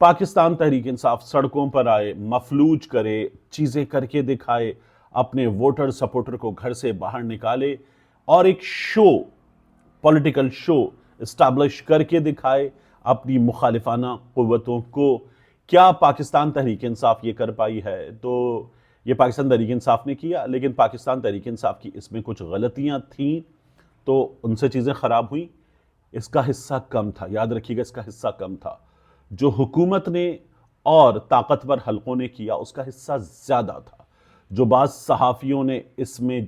پاکستان تحریک انصاف سڑکوں پر آئے، مفلوج کرے، چیزیں کر کے دکھائے، اپنے ووٹر سپورٹر کو گھر سے باہر نکالے اور ایک شو، پولیٹیکل شو اسٹیبلش کر کے دکھائے اپنی مخالفانہ قوتوں کو۔ کیا پاکستان تحریک انصاف یہ کر پائی ہے؟ تو یہ پاکستان تحریک انصاف نے کیا، لیکن پاکستان تحریک انصاف کی اس میں کچھ غلطیاں تھیں تو ان سے چیزیں خراب ہوئیں۔ اس کا حصہ کم تھا، یاد رکھیے گا، اس کا حصہ کم تھا۔ جو حکومت نے اور طاقتور حلقوں نے کیا اس کا حصہ زیادہ تھا۔ جو بعض صحافیوں نے اس میں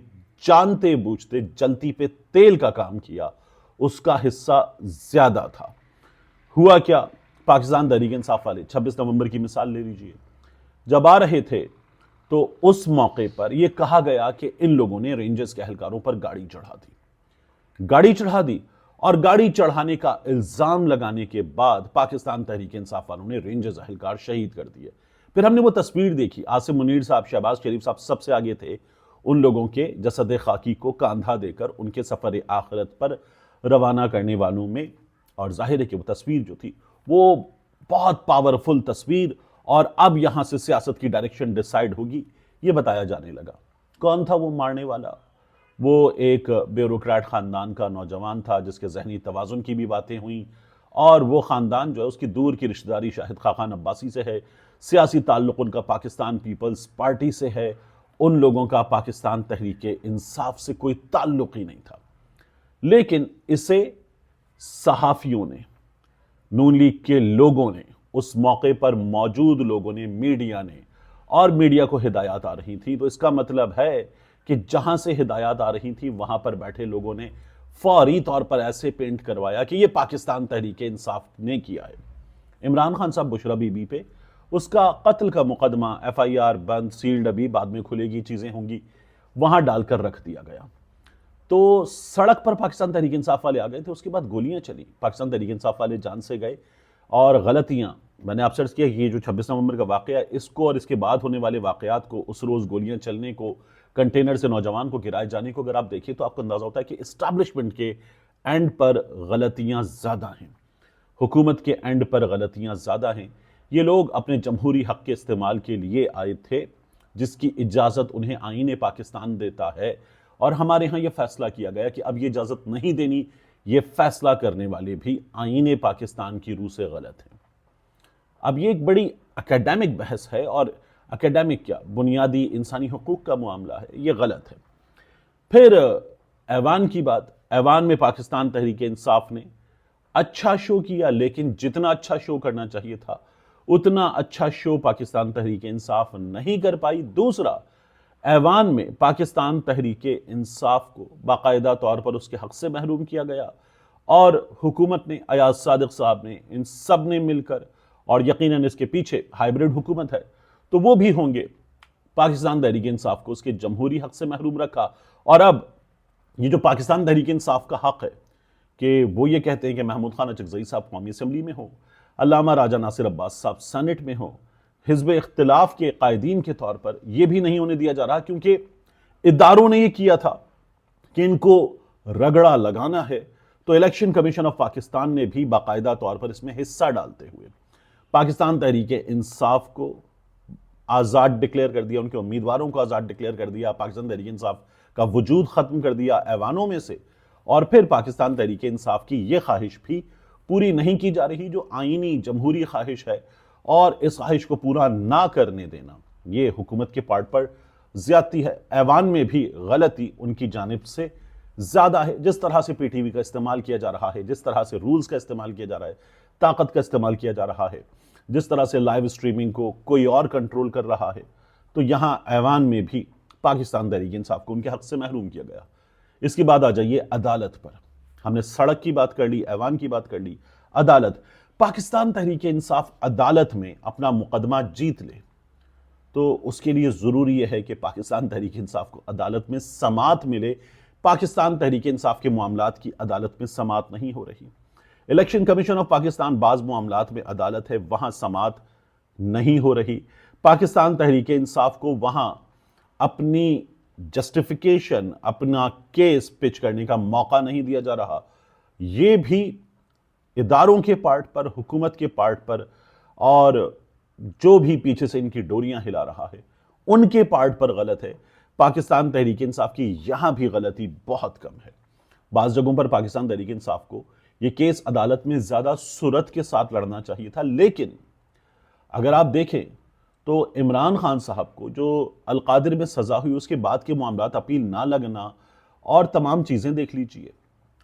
جانتے بوجھتے جلتی پہ تیل کا کام کیا اس کا حصہ زیادہ تھا۔ ہوا کیا؟ پاکستان تحریک انصاف والے 26 نومبر کی مثال لے لیجئے، جب آ رہے تھے تو اس موقع پر یہ کہا گیا کہ ان لوگوں نے رینجرز کے اہلکاروں پر گاڑی چڑھا دی اور گاڑی چڑھانے کا الزام لگانے کے بعد پاکستان تحریک انصاف والوں نے رینجرز اہلکار شہید کر دیے۔ پھر ہم نے وہ تصویر دیکھی، عاصم منیر صاحب، شہباز شریف صاحب سب سے آگے تھے، ان لوگوں کے جسد خاکی کو کاندھا دے کر ان کے سفر آخرت پر روانہ کرنے والوں میں، اور ظاہر ہے کہ وہ تصویر جو تھی وہ بہت پاورفل تصویر، اور اب یہاں سے سیاست کی ڈائریکشن ڈیسائیڈ ہوگی یہ بتایا جانے لگا۔ کون تھا وہ مارنے والا؟ وہ ایک بیوروکریٹ خاندان کا نوجوان تھا جس کے ذہنی توازن کی بھی باتیں ہوئیں، اور وہ خاندان جو ہے اس کی دور کی رشتہ داری شاہد خاقان عباسی سے ہے، سیاسی تعلق ان کا پاکستان پیپلز پارٹی سے ہے، ان لوگوں کا پاکستان تحریک انصاف سے کوئی تعلق ہی نہیں تھا۔ لیکن اسے صحافیوں نے، نون لیگ کے لوگوں نے، اس موقع پر موجود لوگوں نے، میڈیا نے، اور میڈیا کو ہدایات آ رہی تھی، تو اس کا مطلب ہے کہ جہاں سے ہدایات آ رہی تھی وہاں پر بیٹھے لوگوں نے فوری طور پر ایسے پینٹ کروایا کہ یہ پاکستان تحریک انصاف نے کیا ہے۔ عمران خان صاحب بشرا بی بی پہ اس کا قتل کا مقدمہ FIR بند، سیلڈ، ابھی بعد میں کھلے گی، چیزیں ہوں گی، وہاں ڈال کر رکھ دیا گیا۔ تو سڑک پر پاکستان تحریک انصاف والے آ گئے تھے، اس کے بعد گولیاں چلی، پاکستان تحریک انصاف والے جان سے گئے، اور غلطیاں میں نے آپ سے عرض کیا کہ یہ جو 26 نومبر کا واقعہ ہے اس کو اور اس کے بعد ہونے والے واقعات کو، اس روز گولیاں چلنے کو، کنٹینر سے نوجوان کو گرائے جانے کو اگر آپ دیکھیں تو آپ کو اندازہ ہوتا ہے کہ اسٹیبلشمنٹ کے اینڈ پر غلطیاں زیادہ ہیں، حکومت کے اینڈ پر غلطیاں زیادہ ہیں۔ یہ لوگ اپنے جمہوری حق کے استعمال کے لیے آئے تھے جس کی اجازت انہیں آئین پاکستان دیتا ہے، اور ہمارے ہاں یہ فیصلہ کیا گیا کہ اب یہ اجازت نہیں دینی، یہ فیصلہ کرنے والے بھی آئین پاکستان کی روح سے غلط ہیں۔ اب یہ ایک بڑی اکیڈیمک بحث ہے، اور اکیڈیمک کیا، بنیادی انسانی حقوق کا معاملہ ہے، یہ غلط ہے۔ پھر ایوان کی بات، ایوان میں پاکستان تحریک انصاف نے اچھا شو کیا، لیکن جتنا اچھا شو کرنا چاہیے تھا اتنا اچھا شو پاکستان تحریک انصاف نہیں کر پائی۔ دوسرا، ایوان میں پاکستان تحریک انصاف کو باقاعدہ طور پر اس کے حق سے محروم کیا گیا، اور حکومت نے، ایاز صادق صاحب نے، ان سب نے مل کر، اور یقیناً اس کے پیچھے ہائیبرڈ حکومت ہے تو وہ بھی ہوں گے، پاکستان تحریک انصاف کو اس کے جمہوری حق سے محروم رکھا۔ اور اب یہ جو پاکستان تحریک انصاف کا حق ہے کہ وہ یہ کہتے ہیں کہ محمود خان اچکزئی صاحب قومی اسمبلی میں ہو، علامہ راجہ ناصر عباس صاحب سینٹ میں ہو، حزب اختلاف کے قائدین کے طور پر یہ بھی نہیں ہونے دیا جا رہا، کیونکہ اداروں نے یہ کیا تھا کہ ان کو رگڑا لگانا ہے، تو الیکشن کمیشن آف پاکستان نے بھی باقاعدہ طور پر اس میں حصہ ڈالتے ہوئے پاکستان تحریک انصاف کو آزاد ڈکلیئر کر دیا، ان کے امیدواروں کو آزاد ڈکلیئر کر دیا، پاکستان تحریک انصاف کا وجود ختم کر دیا ایوانوں میں سے، اور پھر پاکستان تحریک انصاف کی یہ خواہش بھی پوری نہیں کی جا رہی جو آئینی جمہوری خواہش ہے، اور اس خواہش کو پورا نہ کرنے دینا یہ حکومت کے پارٹ پر زیادتی ہے۔ ایوان میں بھی غلطی ان کی جانب سے زیادہ ہے، جس طرح سے پی ٹی وی کا استعمال کیا جا رہا ہے، جس طرح سے رولز کا استعمال کیا جا رہا ہے، طاقت کا استعمال کیا جا رہا ہے، جس طرح سے لائیو اسٹریمنگ کو کوئی اور کنٹرول کر رہا ہے، تو یہاں ایوان میں بھی پاکستان تحریک انصاف کو ان کے حق سے محروم کیا گیا۔ اس کے بعد آ جائیے عدالت پر۔ ہم نے سڑک کی بات کر لی، ایوان کی بات کر لی، عدالت۔ پاکستان تحریک انصاف عدالت میں اپنا مقدمہ جیت لے تو اس کے لیے ضروری یہ ہے کہ پاکستان تحریک انصاف کو عدالت میں سماعت ملے۔ پاکستان تحریک انصاف کے معاملات کی عدالت میں سماعت نہیں ہو رہی۔ الیکشن کمیشن آف پاکستان بعض معاملات میں عدالت ہے، وہاں سماعت نہیں ہو رہی۔ پاکستان تحریک انصاف کو وہاں اپنی جسٹیفیکیشن، اپنا کیس پچ کرنے کا موقع نہیں دیا جا رہا۔ یہ بھی اداروں کے پارٹ پر، حکومت کے پارٹ پر اور جو بھی پیچھے سے ان کی ڈوریاں ہلا رہا ہے ان کے پارٹ پر غلط ہے. پاکستان تحریک انصاف کی یہاں بھی غلطی بہت کم ہے. بعض جگہوں پر پاکستان تحریک انصاف کو یہ کیس عدالت میں زیادہ سرعت کے ساتھ لڑنا چاہیے تھا، لیکن اگر آپ دیکھیں تو عمران خان صاحب کو جو القادر میں سزا ہوئی اس کے بعد کے معاملات، اپیل نہ لگنا اور تمام چیزیں دیکھ لیجئے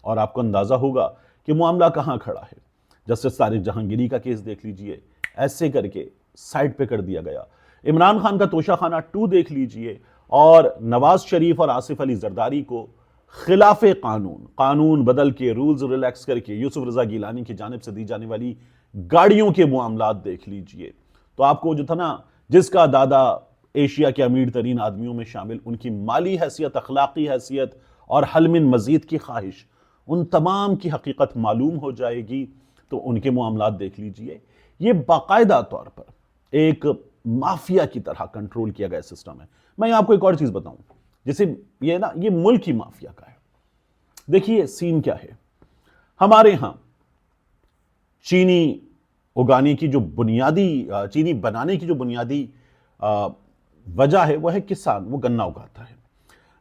اور آپ کو اندازہ ہوگا کہ معاملہ کہاں کھڑا ہے. جسٹس طارق جہانگیری کا کیس دیکھ لیجئے، ایسے کر کے سائٹ پہ کر دیا گیا. عمران خان کا توشہ خانہ 2 دیکھ لیجئے اور نواز شریف اور آصف علی زرداری کو خلاف قانون بدل کے رولز ریلیکس کر کے یوسف رضا گیلانی کی جانب سے دی جانے والی گاڑیوں کے معاملات دیکھ لیجئے. تو آپ کو جو تھا نا، جس کا دادا ایشیا کے امیر ترین آدمیوں میں شامل، ان کی مالی حیثیت، اخلاقی حیثیت اور حل من مزید کی خواہش، ان تمام کی حقیقت معلوم ہو جائے گی. تو ان کے معاملات دیکھ لیجئے. یہ باقاعدہ طور پر ایک مافیا کی طرح کنٹرول کیا گیا سسٹم ہے. میں آپ کو ایک اور چیز بتاؤں، جیسے یہ ملک ہی مافیا کا ہے. دیکھیے سین کیا ہے. ہمارے ہاں چینی اگانے کی جو بنیادی، چینی بنانے کی جو بنیادی وجہ ہے وہ ہے کسان. وہ گنا اگاتا ہے.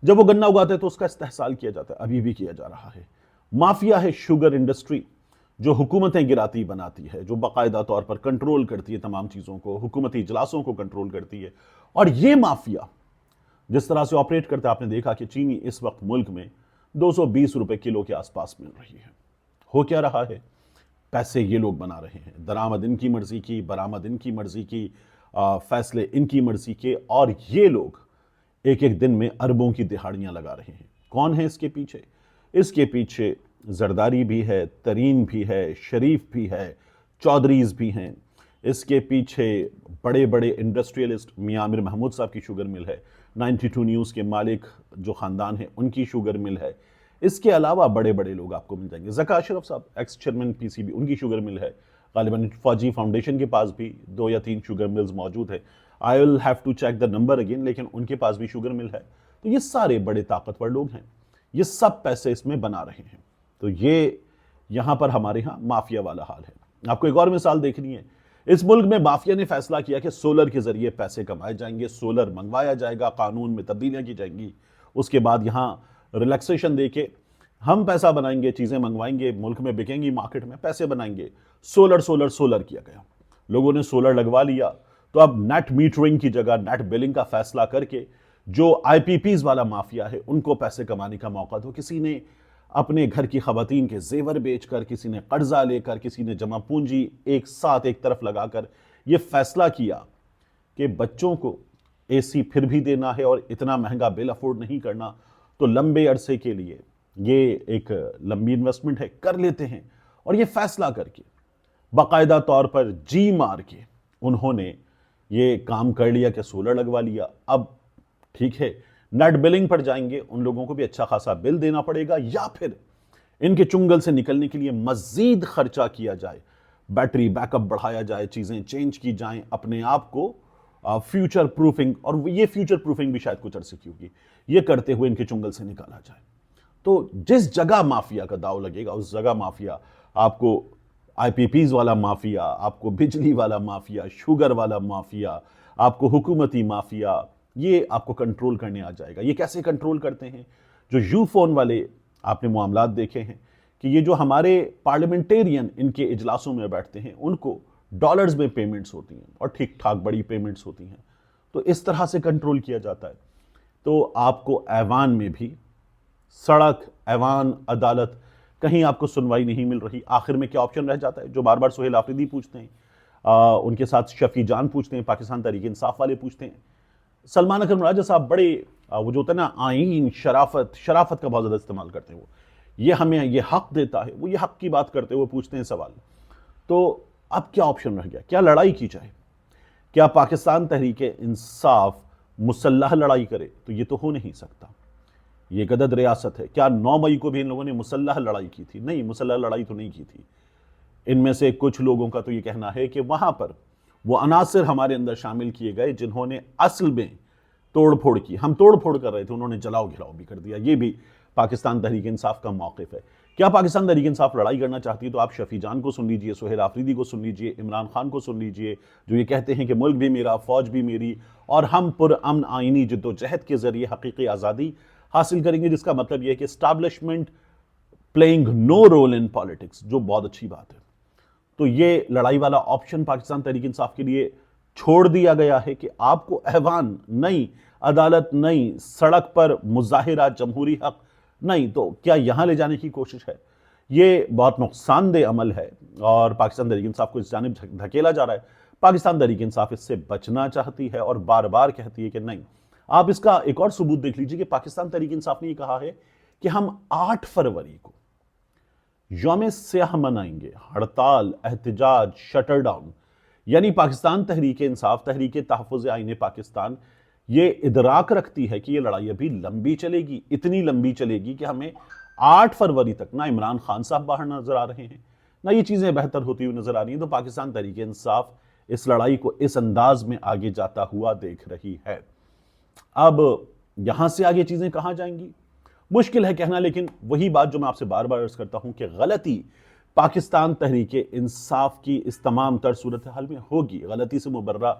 جب وہ گنا اگاتا ہے تو اس کا استحصال کیا جاتا ہے، ابھی بھی کیا جا رہا ہے. مافیا ہے شوگر انڈسٹری، جو حکومتیں گراتی بناتی ہے، جو باقاعدہ طور پر کنٹرول کرتی ہے تمام چیزوں کو، حکومتی اجلاسوں کو کنٹرول کرتی ہے. اور یہ مافیا جس طرح سے آپریٹ کرتا ہے، آپ نے دیکھا کہ چینی اس وقت ملک میں 220 روپے کلو کے آس پاس مل رہی ہے. ہو کیا رہا ہے؟ پیسے یہ لوگ بنا رہے ہیں، درآمد ان کی مرضی کی، برآمد ان کی مرضی کی، فیصلے ان کی مرضی کے، اور یہ لوگ ایک ایک دن میں اربوں کی دہاڑیاں لگا رہے ہیں. کون ہے اس کے پیچھے؟ اس کے پیچھے زرداری بھی ہے، ترین بھی ہے، شریف بھی ہے، چودھریز بھی ہیں. اس کے پیچھے بڑے بڑے انڈسٹریلسٹ، میاں عامر محمود صاحب کی شوگر مل ہے، 92 نیوز کے مالک جو خاندان ہے ان کی شوگر مل ہے. اس کے علاوہ بڑے بڑے لوگ آپ کو مل جائیں گے. ذکا اشرف صاحب ایکس چیئرمین PCB، ان کی شوگر مل ہے. غالباً فوجی فاؤنڈیشن کے پاس بھی 2 یا 3 شوگر ملز موجود ہے. I will have to check the number again، لیکن ان کے پاس بھی شوگر مل ہے. تو یہ سارے بڑے طاقتور لوگ ہیں، یہ سب پیسے اس میں بنا رہے ہیں. تو یہ یہاں پر ہمارے ہاں مافیا والا حال ہے. آپ کو ایک اور مثال دیکھنی ہے. اس ملک میں مافیا نے فیصلہ کیا کہ سولر کے ذریعے پیسے کمائے جائیں گے، سولر منگوایا جائے گا، قانون میں تبدیلیاں کی جائیں گی. اس کے بعد یہاں ریلیکسیشن دے کے ہم پیسہ بنائیں گے، چیزیں منگوائیں گے، ملک میں بکیں گی، مارکیٹ میں پیسے بنائیں گے. سولر کیا گیا، لوگوں نے سولر لگوا لیا. تو اب نیٹ میٹرنگ کی جگہ نیٹ بلنگ کا فیصلہ کر کے جو IPPs والا مافیا ہے ان کو پیسے کمانے کا موقع دو. کسی نے اپنے گھر کی خواتین کے زیور بیچ کر، کسی نے قرضہ لے کر، کسی نے جمع پونجی ایک ساتھ ایک طرف لگا کر یہ فیصلہ کیا کہ بچوں کو AC پھر بھی دینا ہے اور اتنا مہنگا بل افورڈ نہیں کرنا، تو لمبے عرصے کے لیے یہ ایک لمبی انویسٹمنٹ ہے، کر لیتے ہیں. اور یہ فیصلہ کر کے باقاعدہ طور پر جی مار کے انہوں نے یہ کام کر لیا کہ سولر لگوا لیا. اب ٹھیک ہے، نیٹ بلنگ پر جائیں گے، ان لوگوں کو بھی اچھا خاصا بل دینا پڑے گا، یا پھر ان کے چنگل سے نکلنے کے لیے مزید خرچہ کیا جائے، بیٹری بیک اپ بڑھایا جائے، چیزیں چینج کی جائیں، اپنے آپ کو فیوچر پروفنگ، اور یہ فیوچر پروفنگ بھی شاید کچھ عرصے کی ہوگی، یہ کرتے ہوئے ان کے چنگل سے نکالا جائے. تو جس جگہ مافیا کا داؤ لگے گا اس جگہ مافیا، آپ کو IPPs والا مافیا، آپ کو بجلی والا مافیا، شوگر والا مافیا، آپ کو حکومتی مافیا، یہ آپ کو کنٹرول کرنے آ جائے گا. یہ کیسے کنٹرول کرتے ہیں؟ جو یو فون والے آپ نے معاملات دیکھے ہیں کہ یہ جو ہمارے پارلیمنٹیرین ان کے اجلاسوں میں بیٹھتے ہیں ان کو ڈالرز میں پیمنٹس ہوتی ہیں اور ٹھیک ٹھاک بڑی پیمنٹس ہوتی ہیں. تو اس طرح سے کنٹرول کیا جاتا ہے. تو آپ کو ایوان میں بھی، سڑک، ایوان، عدالت، کہیں آپ کو سنوائی نہیں مل رہی. آخر میں کیا آپشن رہ جاتا ہے جو بار بار سہیل آفریدی پوچھتے ہیں، ان کے ساتھ شفیع جان پوچھتے ہیں، پاکستان تحریک انصاف والے پوچھتے ہیں. سلمان اکرم راجہ صاحب بڑے وہ جو ہوتا ہے نا آئین، شرافت کا بہت زیادہ استعمال کرتے ہیں. وہ یہ ہمیں یہ حق دیتا ہے، وہ یہ حق کی بات کرتے ہوئے پوچھتے ہیں سوال. تو اب کیا آپشن رہ گیا؟ کیا لڑائی کی جائے؟ کیا پاکستان تحریک انصاف مسلح لڑائی کرے؟ تو یہ تو ہو نہیں سکتا. یہ ایک عدد ریاست ہے. کیا 9 مئی کو بھی ان لوگوں نے مسلح لڑائی کی تھی؟ نہیں، مسلح لڑائی تو نہیں کی تھی. ان میں سے کچھ لوگوں کا تو یہ کہنا ہے کہ وہاں پر وہ عناصر ہمارے اندر شامل کیے گئے جنہوں نے اصل میں توڑ پھوڑ کی. ہم توڑ پھوڑ کر رہے تھے، انہوں نے جلاؤ گھلاؤ بھی کر دیا. یہ بھی پاکستان تحریک انصاف کا موقف ہے کیا پاکستان تحریک انصاف لڑائی کرنا چاہتی ہے تو آپ شفیع جان کو سن لیجئے، سہیل آفریدی کو سن لیجئے، عمران خان کو سن لیجئے، جو یہ کہتے ہیں کہ ملک بھی میرا، فوج بھی میری، اور ہم پرامن آئینی جد و جہد کے ذریعے حقیقی آزادی حاصل کریں گے، جس کا مطلب یہ ہے کہ establishment playing no role in politics, جو بہت اچھی بات ہے۔ تو یہ لڑائی والا آپشن پاکستان تحریک انصاف کے لیے چھوڑ دیا گیا ہے کہ آپ کو ایوان نہیں، عدالت نہیں، سڑک پر مظاہرہ، جمہوری حق نہیں، تو کیا یہاں لے جانے کی کوشش ہے؟ یہ بہت نقصان دہ عمل ہے اور پاکستان تحریک انصاف کو اس جانب دھکیلا جا رہا ہے۔ پاکستان تحریک انصاف اس سے بچنا چاہتی ہے اور بار بار کہتی ہے کہ نہیں۔ آپ اس کا ایک اور ثبوت دیکھ لیجئے کہ پاکستان تحریک انصاف نے یہ کہا ہے کہ ہم 8 فروری کو یوم سیاہ منائیں گے، ہڑتال، احتجاج، شٹر ڈاؤن، یعنی پاکستان تحریک انصاف، تحریک تحفظ آئین پاکستان یہ ادراک رکھتی ہے کہ یہ لڑائی ابھی لمبی چلے گی، اتنی لمبی چلے گی کہ ہمیں 8 فروری تک نہ عمران خان صاحب باہر نظر آ رہے ہیں، نہ یہ چیزیں بہتر ہوتی ہوئی نظر آ رہی ہیں۔ تو پاکستان تحریک انصاف اس لڑائی کو اس انداز میں آگے جاتا ہوا دیکھ رہی ہے۔ اب یہاں سے آگے چیزیں کہاں جائیں گی مشکل ہے کہنا، لیکن وہی بات جو میں آپ سے بار بار عرض کرتا ہوں کہ غلطی پاکستان تحریک انصاف کی اس تمام تر صورتحال میں ہوگی، غلطی سے مبرہ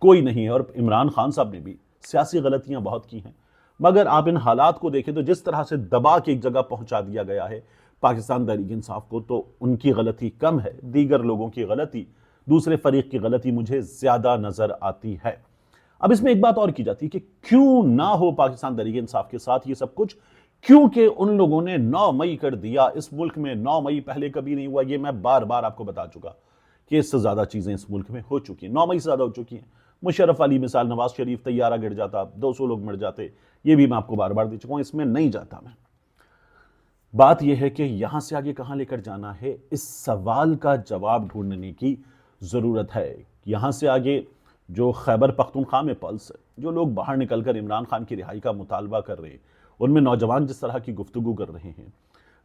کوئی نہیں ہے، اور عمران خان صاحب نے بھی سیاسی غلطیاں بہت کی ہیں، مگر آپ ان حالات کو دیکھیں تو جس طرح سے دبا کے ایک جگہ پہنچا دیا گیا ہے پاکستان تحریک انصاف کو، تو ان کی غلطی کم ہے، دیگر لوگوں کی غلطی، دوسرے فریق کی غلطی مجھے زیادہ نظر آتی ہے۔ اب اس میں ایک بات اور کی جاتی ہے کہ کیوں نہ ہو پاکستان تحریک انصاف کے ساتھ یہ سب کچھ، کیونکہ ان لوگوں نے 9 مئی کر دیا۔ اس ملک میں 9 مئی پہلے کبھی نہیں ہوا، یہ میں بار بار آپ کو بتا چکا کہ اس سے زیادہ چیزیں اس ملک میں ہو چکی ہیں، 9 مئی سے زیادہ ہو چکی ہیں۔ مشرف علی مثال، نواز شریف، طیارہ گر جاتا، 200 لوگ مر جاتے، یہ بھی میں آپ کو بار بار دے چکا ہوں، اس میں نہیں جاتا میں۔ بات یہ ہے کہ یہاں سے آگے کہاں لے کر جانا ہے، اس سوال کا جواب ڈھونڈنے کی ضرورت ہے۔ یہاں سے آگے جو خیبر پختونخوا میں پلس ہے، جو لوگ باہر نکل کر عمران خان کی رہائی کا مطالبہ کر رہے ہیں، ان میں نوجوان جس طرح کی گفتگو کر رہے ہیں،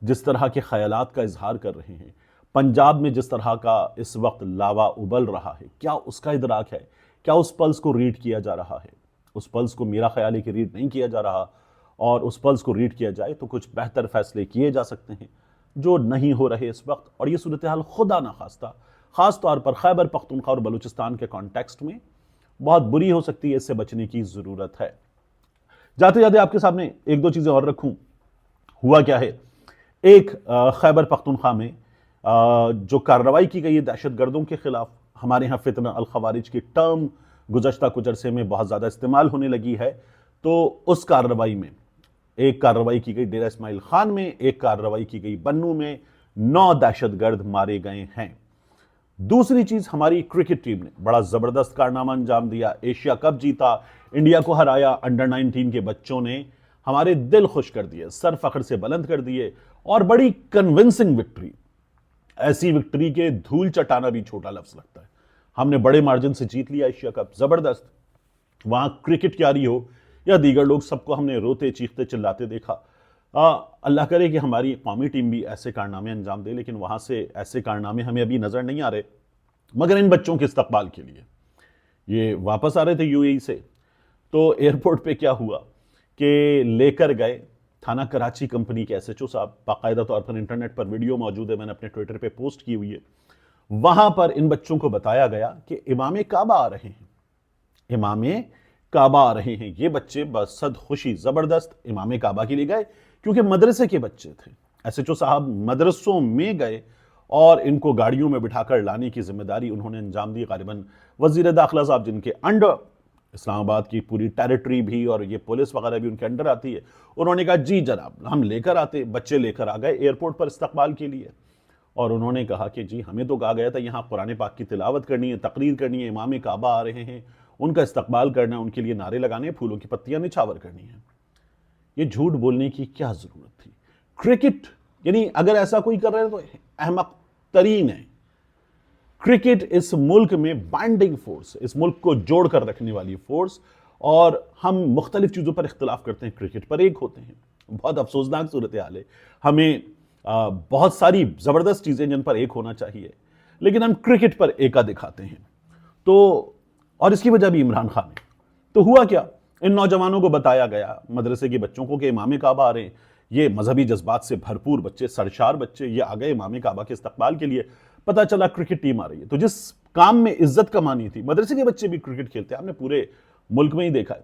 جس طرح کے خیالات کا اظہار کر رہے ہیں، پنجاب میں جس طرح کا اس وقت لاوا ابل رہا ہے، کیا اس کا ادراک ہے؟ کیا اس پلس کو ریڈ کیا جا رہا ہے؟ اس پلس کو میرا خیال ہے کہ ریڈ نہیں کیا جا رہا، اور اس پلس کو ریڈ کیا جائے تو کچھ بہتر فیصلے کیے جا سکتے ہیں جو نہیں ہو رہے اس وقت۔ اور یہ صورتحال خدا نخواستہ خاص طور پر خیبر پختونخوا اور بلوچستان کے کانٹیکسٹ میں بہت بری ہو سکتی ہے، اس سے بچنے کی ضرورت ہے۔ جاتے جاتے آپ کے سامنے ایک دو چیزیں اور رکھوں۔ ہوا کیا ہے، ایک خیبر پختونخوا میں جو کارروائی کی گئی ہے دہشت گردوں کے خلاف، ہمارے ہاں فتنہ الخوارج کی ٹرم گزشتہ کچھ عرصے میں بہت زیادہ استعمال ہونے لگی ہے، تو اس کارروائی میں ایک کارروائی کی گئی ڈیرہ اسماعیل خان میں، ایک کارروائی کی گئی بنوں میں، 9 دہشت گرد مارے گئے ہیں۔ دوسری چیز، ہماری کرکٹ ٹیم نے بڑا زبردست کارنامہ انجام دیا، ایشیا کپ جیتا، انڈیا کو ہرایا، انڈر 19 کے بچوں نے ہمارے دل خوش کر دیے، سر فخر سے بلند کر دیے، اور بڑی کنونسنگ وکٹری، ایسی وکٹری کے دھول چٹانا بھی چھوٹا لفظ لگتا ہے۔ ہم نے بڑے مارجن سے جیت لیا ایشیا کپ، زبردست۔ وہاں کرکٹ کیاری ہو یا دیگر لوگ، سب کو ہم نے روتے چیختے چلاتے دیکھا۔ اللہ کرے کہ ہماری قومی ٹیم بھی ایسے کارنامے انجام دے، لیکن وہاں سے ایسے کارنامے ہمیں ابھی نظر نہیں آ رہے۔ مگر ان بچوں کے استقبال کے لیے یہ واپس آ رہے تھے UAE سے، تو ایئرپورٹ پہ کیا ہوا کہ لے کر گئے تھانہ کراچی کمپنی کے SHO صاحب، باقاعدہ طور پر انٹرنیٹ پر ویڈیو موجود ہے، میں نے اپنے ٹویٹر پہ پوسٹ کی ہوئی ہے۔ وہاں پر ان بچوں کو بتایا گیا کہ امام کعبہ آ رہے ہیں، امام کعبہ آ رہے ہیں۔ یہ بچے بصد خوشی زبردست امام کعبہ کے لیے گئے، کیونکہ مدرسے کے بچے تھے۔ SHO صاحب مدرسوں میں گئے اور ان کو گاڑیوں میں بٹھا کر لانے کی ذمہ داری انہوں نے انجام دی۔ غالباً وزیر داخلہ صاحب، جن کے انڈر اسلام آباد کی پوری ٹیریٹری بھی اور یہ پولیس وغیرہ بھی ان کے انڈر آتی ہے، انہوں نے کہا جی جناب ہم لے کر آتے، بچے لے کر آ گئے ایئرپورٹ پر استقبال کے لیے، اور انہوں نے کہا کہ جی ہمیں تو کہا گیا تھا یہاں قرآن پاک کی تلاوت کرنی ہے، تقریر کرنی ہے، امام کعبہ آ رہے ہیں، ان کا استقبال کرنا ہے، ان کے لیے نعرے لگانے، پھولوں کی پتیاں نچھاور کرنی ہیں۔ یہ جھوٹ بولنے کی کیا ضرورت تھی؟ کرکٹ، یعنی اگر ایسا کوئی کر رہا ہے تو احمق ترین ہے۔ کرکٹ اس ملک میں بائنڈنگ فورس، اس ملک کو جوڑ کر رکھنے والی فورس، اور ہم مختلف چیزوں پر اختلاف کرتے ہیں، کرکٹ پر ایک ہوتے ہیں۔ بہت افسوسناک صورتحال ہے، ہمیں بہت ساری زبردست چیزیں جن پر ایک ہونا چاہیے، لیکن ہم کرکٹ پر ایکا دکھاتے ہیں۔ تو اور اس کی وجہ بھی عمران خان ہے۔ تو ہوا کیا، ان نوجوانوں کو بتایا گیا، مدرسے کے بچوں کو، کہ امام کعبہ آ رہے ہیں۔ یہ مذہبی جذبات سے بھرپور بچے، سرشار بچے، یہ آ گئے امام کعبہ کے استقبال کے لیے. پتہ چلا کرکٹ ٹیم آ رہی ہے. تو جس کام میں عزت کمانی تھی، مدرسے کے بچے بھی کرکٹ کھیلتے ہیں، آپ نے پورے ملک میں ہی دیکھا ہے.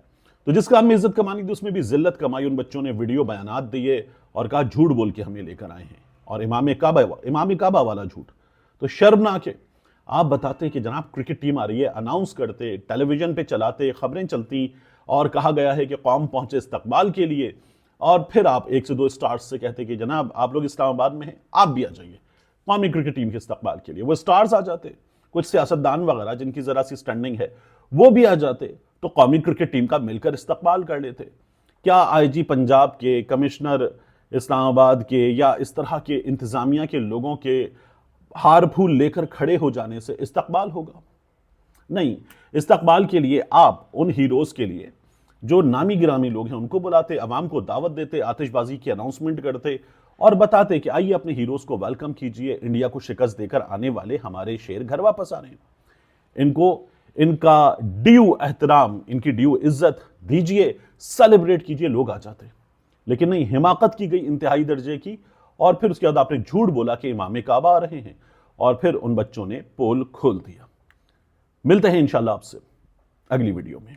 تو جس کام میں عزت کمانی تھی اس میں بھی ذلت کمائی. ان بچوں نے ویڈیو بیانات دیے اور کہا جھوٹ بول کے ہم یہ لے کر آئے ہیں، اور امام کعبہ والا جھوٹ. تو شرمناک ہے. آپ بتاتے کہ جناب کرکٹ ٹیم آ رہی ہے، اناؤنس کرتے، ٹیلی ویژن پہ چلاتے، خبریں چلتی اور کہا گیا ہے کہ قوم پہنچے استقبال کے لیے، اور پھر آپ ایک سے دو سٹارز سے کہتے کہ جناب آپ لوگ اسلام آباد میں ہیں، آپ بھی آ جائیے قومی کرکٹ ٹیم کے استقبال کے لیے. وہ سٹارز آ جاتے، کچھ سیاستدان وغیرہ جن کی ذرا سی سٹینڈنگ ہے وہ بھی آ جاتے، تو قومی کرکٹ ٹیم کا مل کر استقبال کر لیتے. کیا آئی جی پنجاب کے، کمشنر اسلام آباد کے، یا اس طرح کے انتظامیہ کے لوگوں کے ہار پھول لے کر کھڑے ہو جانے سے استقبال ہوگا؟ نہیں. استقبال کے لیے آپ ان ہیروز کے لیے جو نامی گرامی لوگ ہیں ان کو بلاتے، عوام کو دعوت دیتے، آتش بازی کی اناؤنسمنٹ کرتے اور بتاتے کہ آئیے اپنے ہیروز کو ویلکم کیجئے، انڈیا کو شکست دے کر آنے والے ہمارے شیر گھر واپس آ رہے ہیں. ان کا ڈیو احترام، ان کی ڈیو عزت دیجئے، سیلیبریٹ کیجئے. لوگ آ جاتے. لیکن نہیں، حماقت کی گئی انتہائی درجے کی، اور پھر اس کے بعد آپ نے جھوٹ بولا کہ امام کعبہ آ رہے ہیں، اور پھر ان بچوں نے پول کھول دیا. ملتے ہیں انشاءاللہ آپ سے اگلی ویڈیو میں.